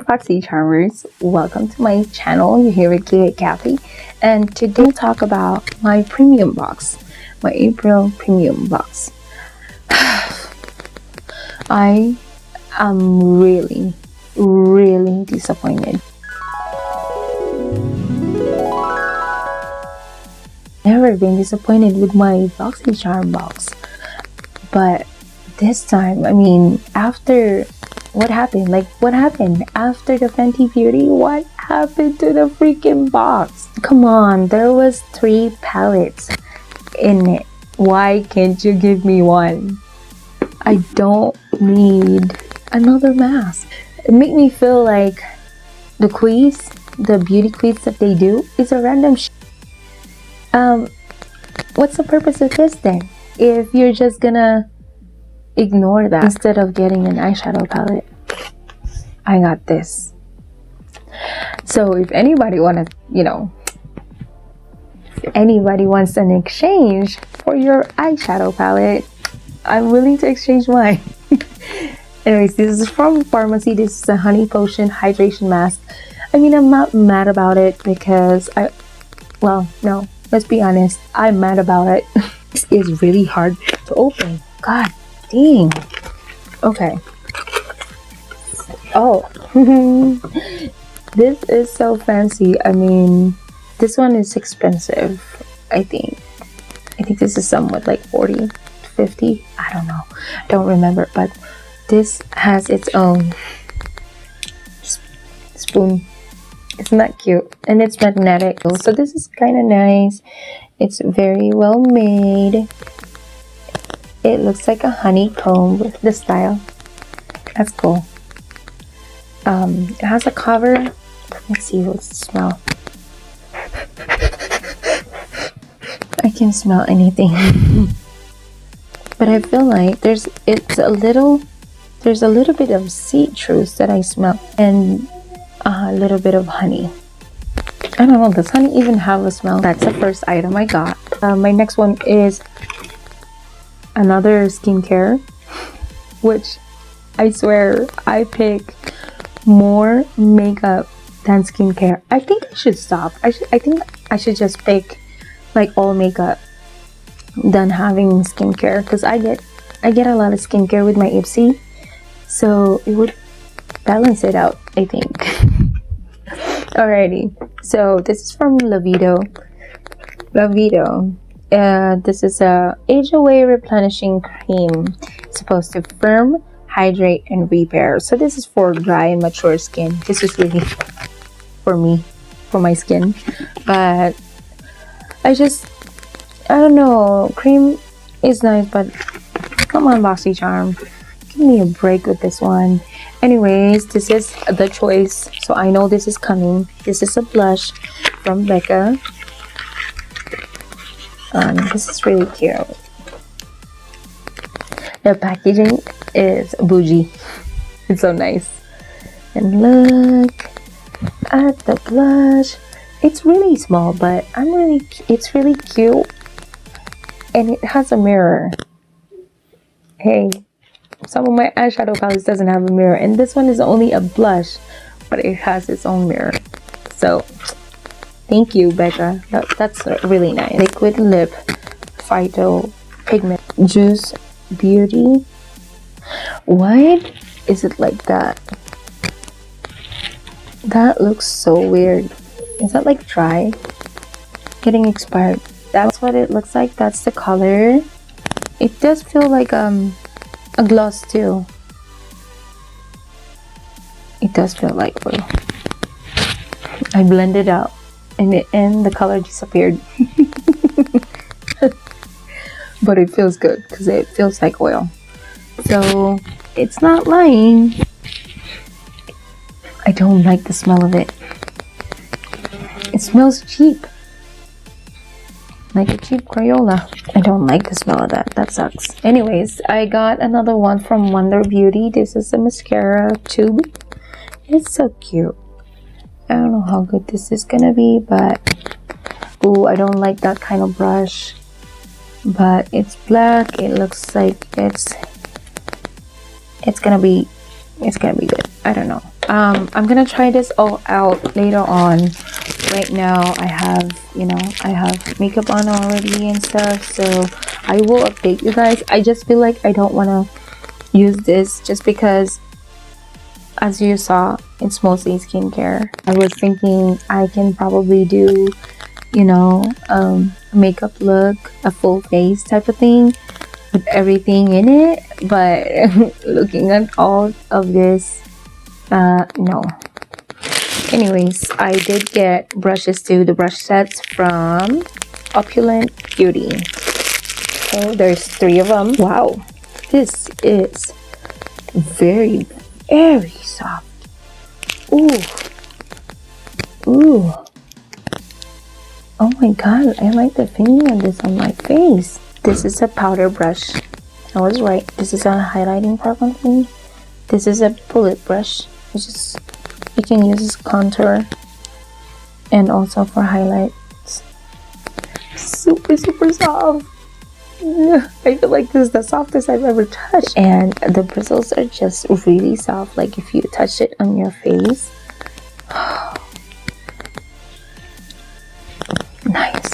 Boxycharmers, welcome to my channel. You're here with Kathy, and today we'll talk about my premium box, my April premium box. I am really disappointed. Never been disappointed with my Boxycharm box, but this time, I mean, after what happened? Like, what happened after the Fenty Beauty? What happened to the freaking box? Come on, there was 3 palettes in it. Why can't you give me one? I don't need another mask. It made me feel like the quiz, the beauty quiz that they do, is a random what's the purpose of this then? If you're just gonna ignore that instead of getting an eyeshadow palette. I got this. So if anybody wants an exchange for your eyeshadow palette, I'm willing to exchange mine. Anyways, this is from pharmacy. This is a honey potion hydration mask. I mean, I'm not mad about it because no, let's be honest, I'm mad about it. This is really hard to open. God dang. Okay. Oh. This is so fancy. I mean, this one is expensive. I think this is somewhat like 40, 50. I don't know. I don't remember. But this has its own spoon. Isn't that cute? And it's magnetic. So this is kind of nice. It's very well made. It looks like a honeycomb with the style. That's cool. It has a cover. Let's see, what's the smell? I can smell anything. But I feel like there's a little bit of citrus that I smell, and a little bit of honey. I don't know, does honey even have a smell? That's the first item I got. My next one is another skincare, which I swear I pick more makeup than skincare. I think I should stop. I think I should just pick like all makeup than having skincare, because I get a lot of skincare with my Ipsy, so it would balance it out, I think. Alrighty, so this is from Lavito. This is a age away replenishing cream. It's supposed to firm, hydrate, and repair. So this is for dry and mature skin. This is really for me, for my skin. But I don't know, cream is nice, but come on, Boxycharm, give me a break with this one. Anyways, this is the choice, so I know this is coming. This is a blush from Becca. This is really cute. The packaging is bougie. It's so nice. And look at the blush. It's really small, but it's really cute. And it has a mirror. Hey, some of my eyeshadow palettes doesn't have a mirror, and this one is only a blush, but it has its own mirror. So thank you, Becca. That's really nice. Liquid lip phyto pigment juice beauty. Why is it like that? That looks so weird. Is that like dry? Getting expired. That's what it looks like. That's the color. It does feel like a gloss too. It does feel like oil. I blended out and the color disappeared. But it feels good because it feels like oil. So it's not lying. I don't like the smell of it. It smells cheap. Like a cheap Crayola. I don't like the smell of that. That sucks. Anyways, I got another one from Wonder Beauty. This is a mascara tube. It's so cute. I don't know how good this is gonna be, but ooh, I don't like that kind of brush. But it's black. It looks like it's gonna be good. I don't know. I'm gonna try this all out later on. Right now I have, you know, I have makeup on already and stuff, so I will update you guys. I just feel like I don't want to use this just because, as you saw, it's mostly skincare. I was thinking I can probably do, you know, a makeup look, a full face type of thing with everything in it, but looking at all of this, no. Anyways, I did get brushes too, the brush sets from Opulent Beauty. So there's 3 of them. Wow, this is very, very soft. Ooh. Ooh. Oh my god, I like the feeling of this on my face. This is a powder brush. I was right. This is a highlighting problem thing. This is a bullet brush, which is, you can use as contour and also for highlights. Super, super soft. I feel like this is the softest I've ever touched. And the bristles are just really soft. Like if you touch it on your face. Nice.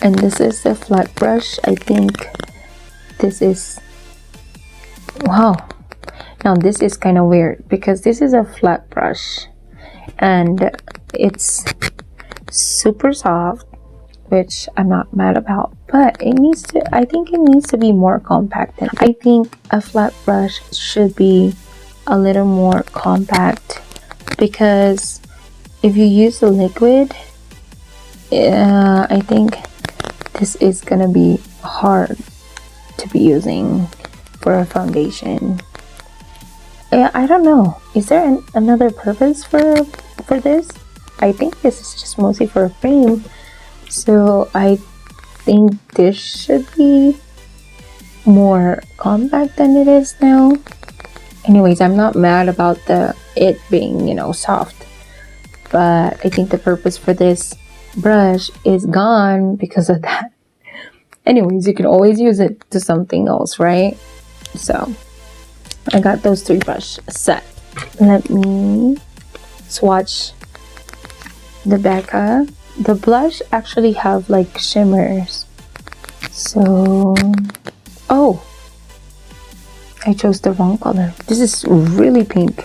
And this is the flat brush. I think this is, wow. Now this is kind of weird because this is a flat brush and it's super soft, which I'm not mad about, but it needs to, I think it needs to be more compact. And I think a flat brush should be a little more compact, because if you use the liquid, I think this is gonna be hard to be using for a foundation. I don't know, is there another purpose for this? I think this is just mostly for a frame, so I think this should be more compact than it is now. Anyways, I'm not mad about it being, you know, soft, but I think the purpose for this brush is gone because of that. Anyways, you can always use it to something else, right? So I got those 3 brush set. Let me swatch the Becca. The blush actually have like shimmers. So, oh, I chose the wrong color. This is really pink.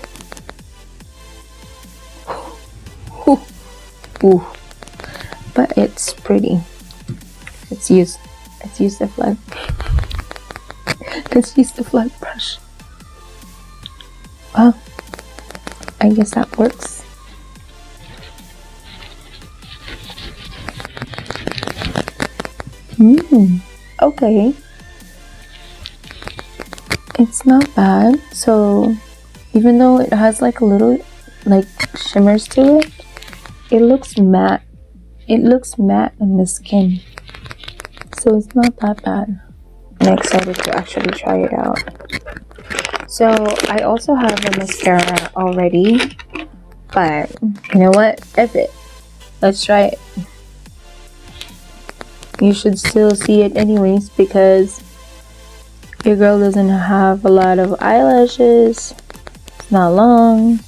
Ooh. But it's pretty. Let's use the flat. Let's use the flat brush. Well, I guess that works. Okay. It's not bad. So even though it has like a little like shimmers to it, it looks matte. It looks matte in the skin. So it's not that bad. I'm excited to actually try it out. So I also have a mascara already, but you know what? F it. Let's try it. You should still see it anyways because your girl doesn't have a lot of eyelashes. It's not long.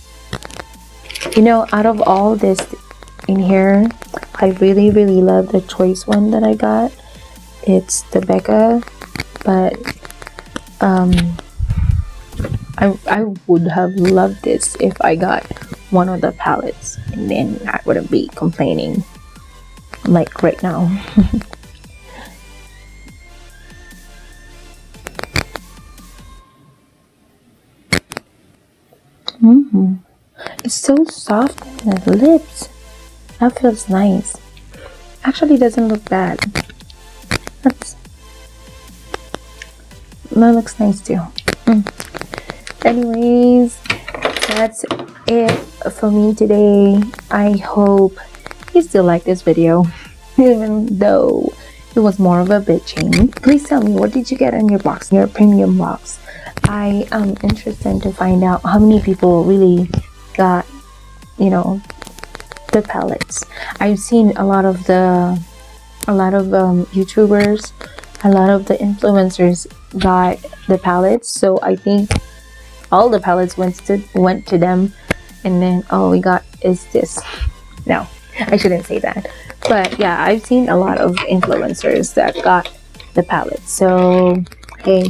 You know, out of all this in here, I really love the choice one that I got. It's the Becca, but I would have loved this if I got one of the palettes, and then I wouldn't be complaining like right now. It's so soft in the lips. That feels nice. Actually doesn't look bad. That looks nice too. Anyways, that's it for me today. I hope you still like this video, even though it was more of a bitching. Please tell me, what did you get in your box, your premium box? I am interested to find out how many people really got, you know, the palettes. I've seen a lot of YouTubers, a lot of the influencers got the palettes, so I think all the palettes went to them, and then all we got is this. No, I shouldn't say that, but yeah, I've seen a lot of influencers that got the palette. So hey,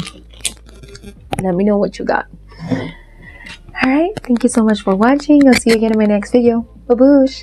let me know what you got. All right, thank you so much for watching. I'll see you again in my next video. Baboosh.